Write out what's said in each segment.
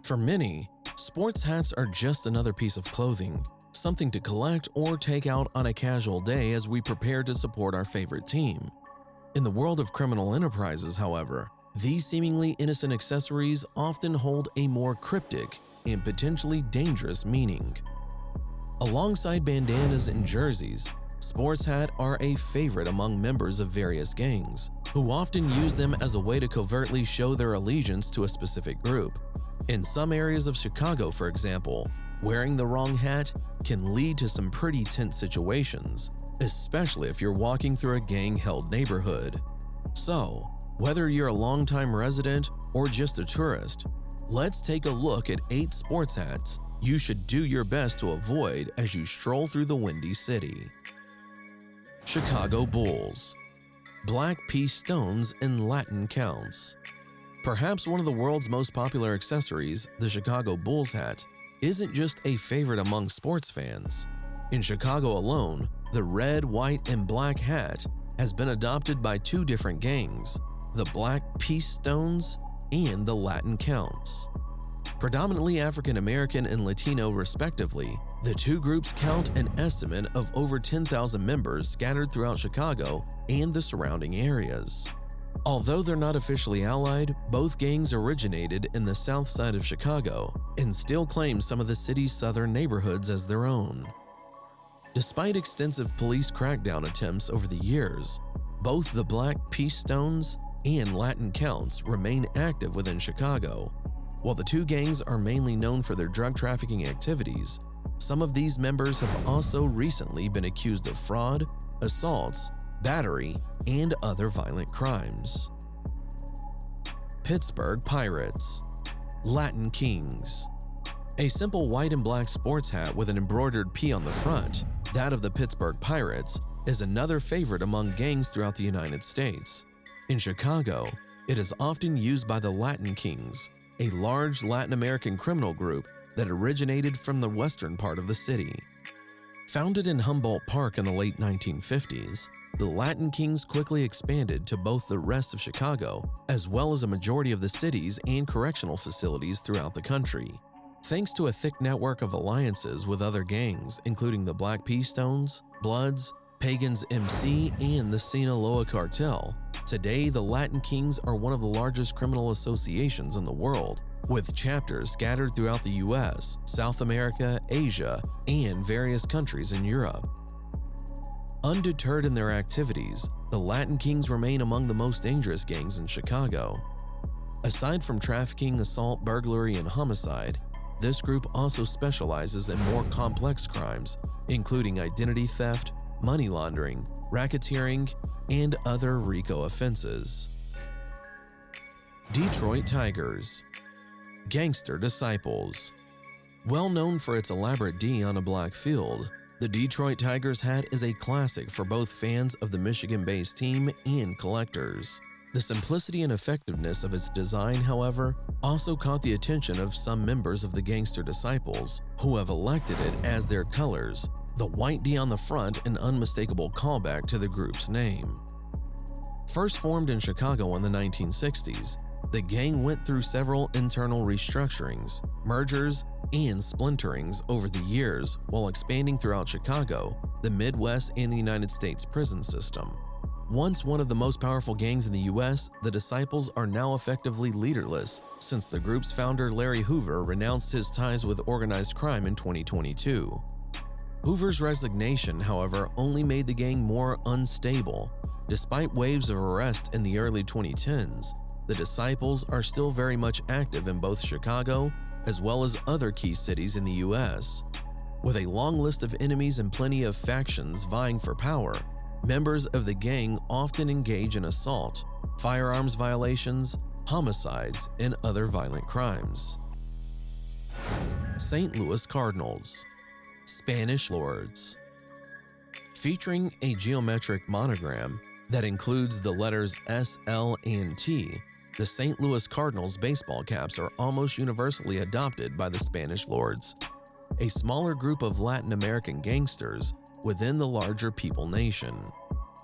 For many, sports hats are just another piece of clothing, something to collect or take out on a casual day as we prepare to support our favorite team. In the world of criminal enterprises, however, these seemingly innocent accessories often hold a more cryptic and potentially dangerous meaning. Alongside bandanas and jerseys, sports hats are a favorite among members of various gangs, who often use them as a way to covertly show their allegiance to a specific group. In some areas of Chicago, for example, wearing the wrong hat can lead to some pretty tense situations, especially if you're walking through a gang-held neighborhood. So, whether you're a longtime resident or just a tourist, let's take a look at 8 sports hats you should do your best to avoid as you stroll through the Windy City. Chicago Bulls. Black piece stones in Latin counts. Perhaps one of the world's most popular accessories, the Chicago Bulls hat, isn't just a favorite among sports fans. In Chicago alone, the red, white, and black hat has been adopted by 2 different gangs, the Black Peace Stones and the Latin Counts. Predominantly African American and Latino respectively, the 2 groups count an estimate of over 10,000 members scattered throughout Chicago and the surrounding areas. Although they're not officially allied, both gangs originated in the south side of Chicago and still claim some of the city's southern neighborhoods as their own. Despite extensive police crackdown attempts over the years, both the Black Peace Stones and Latin Counts remain active within Chicago. While the 2 gangs are mainly known for their drug trafficking activities, some of these members have also recently been accused of fraud, assaults, battery, and other violent crimes. Pittsburgh Pirates. Latin Kings. A simple white and black sports hat with an embroidered P on the front, that of the Pittsburgh Pirates, is another favorite among gangs throughout the United States. In Chicago, it is often used by the Latin Kings, a large Latin American criminal group that originated from the western part of the city. Founded in Humboldt Park in the late 1950s, the Latin Kings quickly expanded to both the rest of Chicago as well as a majority of the cities and correctional facilities throughout the country. Thanks to a thick network of alliances with other gangs, including the Black Peace Stones, Bloods, Pagans MC, and the Sinaloa Cartel, today the Latin Kings are one of the largest criminal associations in the world, with chapters scattered throughout the US, South America, Asia, and various countries in Europe. Undeterred in their activities, the Latin Kings remain among the most dangerous gangs in Chicago. Aside from trafficking, assault, burglary, and homicide, this group also specializes in more complex crimes, including identity theft, money laundering, racketeering, and other RICO offenses. Detroit Tigers. Gangster Disciples. Well known for its elaborate D on a black field, the Detroit Tigers hat is a classic for both fans of the Michigan-based team and collectors. The simplicity and effectiveness of its design, however, also caught the attention of some members of the Gangster Disciples, who have elected it as their colors, the white D on the front an unmistakable callback to the group's name. First formed in Chicago in the 1960s, the gang went through several internal restructurings, mergers, and splinterings over the years while expanding throughout Chicago, the Midwest, and the United States prison system. Once one of the most powerful gangs in the US, the Disciples are now effectively leaderless since the group's founder Larry Hoover renounced his ties with organized crime in 2022. Hoover's resignation, however, only made the gang more unstable. Despite waves of arrest in the early 2010s, the Disciples are still very much active in both Chicago as well as other key cities in the US. With a long list of enemies and plenty of factions vying for power, members of the gang often engage in assault, firearms violations, homicides, and other violent crimes. St. Louis Cardinals. Spanish Lords. Featuring a geometric monogram that includes the letters S, L, and T, the St. Louis Cardinals baseball caps are almost universally adopted by the Spanish Lords, a smaller group of Latin American gangsters within the larger People Nation.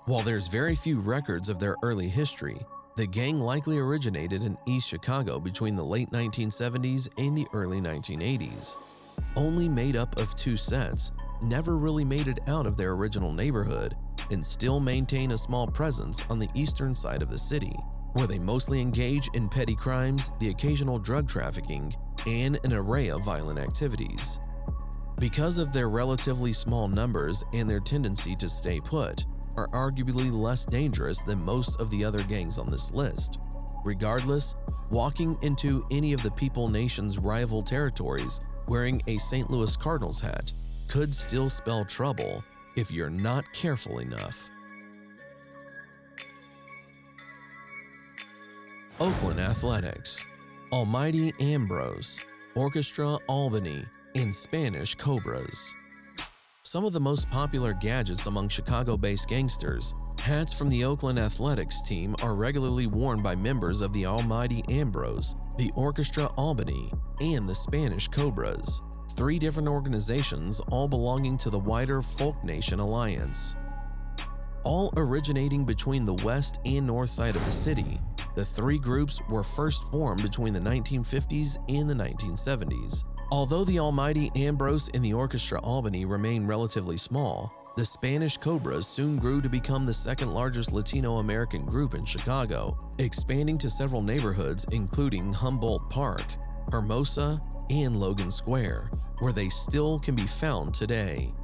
While there's very few records of their early history, The gang likely originated in East Chicago between the late 1970s and the early 1980s. Only made up of 2 sets, never really made it out of their original neighborhood, and still maintain a small presence on the eastern side of the city, where they mostly engage in petty crimes, the occasional drug trafficking, and an array of violent activities. Because of their relatively small numbers and their tendency to stay put, are arguably less dangerous than most of the other gangs on this list. Regardless, walking into any of the People Nation's rival territories wearing a St. Louis Cardinals hat could still spell trouble if you're not careful enough. Oakland Athletics, Almighty Ambrose, Orchestra Albany, and Spanish Cobras. Some of the most popular gadgets among Chicago-based gangsters, hats from the Oakland Athletics team are regularly worn by members of the Almighty Ambrose, the Orchestra Albany, and the Spanish Cobras, 3 different organizations all belonging to the wider Folk Nation Alliance. All originating between the west and north side of the city, the 3 groups were first formed between the 1950s and the 1970s. Although the Almighty Ambrose and the Orchestra Albany remain relatively small, the Spanish Cobras soon grew to become the second largest Latino American group in Chicago, expanding to several neighborhoods including Humboldt Park, Hermosa, and Logan Square, where they still can be found today.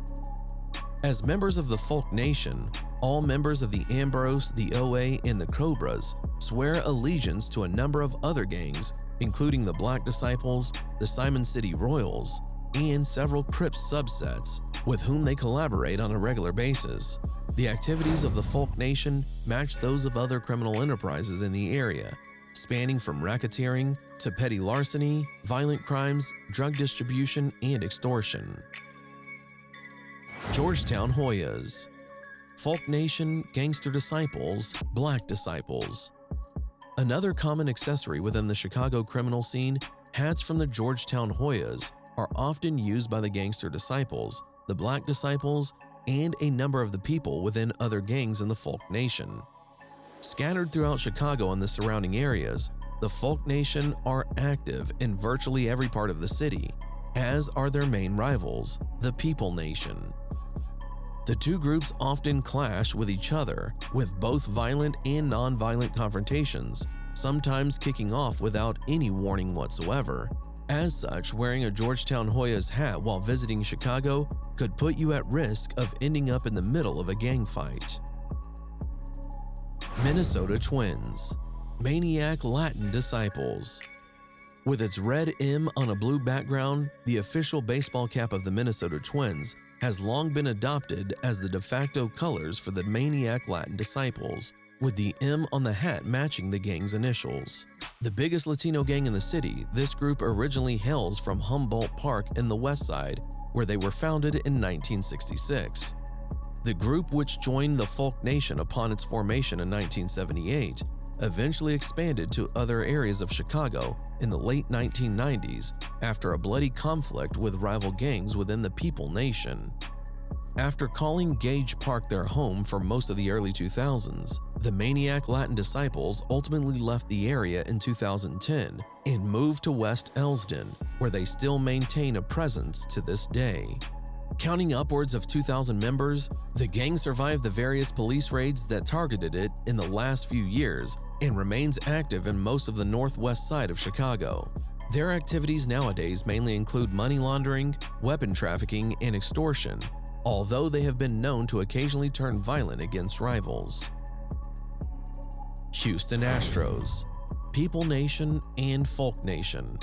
As members of the Folk Nation, all members of the Ambrose, the OA, and the Cobras swear allegiance to a number of other gangs, including the Black Disciples, the Simon City Royals, and several Crips subsets, with whom they collaborate on a regular basis. The activities of the Folk Nation match those of other criminal enterprises in the area, spanning from racketeering to petty larceny, violent crimes, drug distribution, and extortion. Georgetown Hoyas, Folk Nation, Gangster Disciples, Black Disciples. Another common accessory within the Chicago criminal scene, hats from the Georgetown Hoyas are often used by the Gangster Disciples, the Black Disciples, and a number of the people within other gangs in the Folk Nation. Scattered throughout Chicago and the surrounding areas, the Folk Nation are active in virtually every part of the city, as are their main rivals, the People Nation. The 2 groups often clash with each other, with both violent and non-violent confrontations, sometimes kicking off without any warning whatsoever. As such, wearing a Georgetown Hoyas hat while visiting Chicago could put you at risk of ending up in the middle of a gang fight. Minnesota Twins, Maniac Latin Disciples. With its red M on a blue background, the official baseball cap of the Minnesota Twins has long been adopted as the de facto colors for the Maniac Latin Disciples, with the M on the hat matching the gang's initials. The biggest Latino gang in the city, this group originally hails from Humboldt Park in the west side, where they were founded in 1966. The group, which joined the Folk Nation upon its formation in 1978, eventually expanded to other areas of Chicago in the late 1990s after a bloody conflict with rival gangs within the People Nation. After calling Gage Park their home for most of the early 2000s, the Maniac Latin Disciples ultimately left the area in 2010 and moved to West Elsdon, where they still maintain a presence to this day. Counting upwards of 2,000 members, the gang survived the various police raids that targeted it in the last few years and remains active in most of the northwest side of Chicago. Their activities nowadays mainly include money laundering, weapon trafficking, and extortion, although they have been known to occasionally turn violent against rivals. Houston Astros, People Nation, and Folk Nation.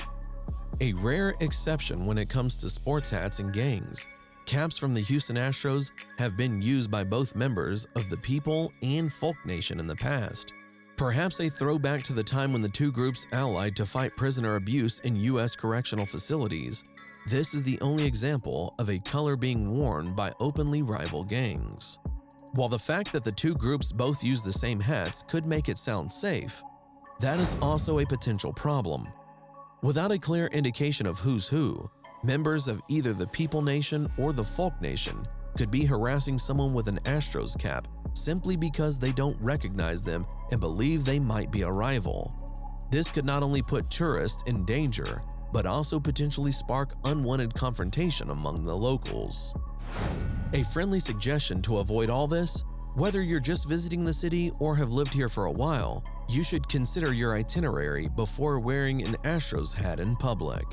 A rare exception when it comes to sports hats and gangs, caps from the Houston Astros have been used by both members of the People and Folk Nation in the past. Perhaps a throwback to the time when the 2 groups allied to fight prisoner abuse in U.S. correctional facilities, this is the only example of a color being worn by openly rival gangs. While the fact that the 2 groups both use the same hats could make it sound safe, that is also a potential problem. Without a clear indication of who's who, members of either the People Nation or the Folk Nation could be harassing someone with an Astros cap simply because they don't recognize them and believe they might be a rival. This could not only put tourists in danger, but also potentially spark unwanted confrontation among the locals. A friendly suggestion to avoid all this: whether you're just visiting the city or have lived here for a while, you should consider your itinerary before wearing an Astros hat in public.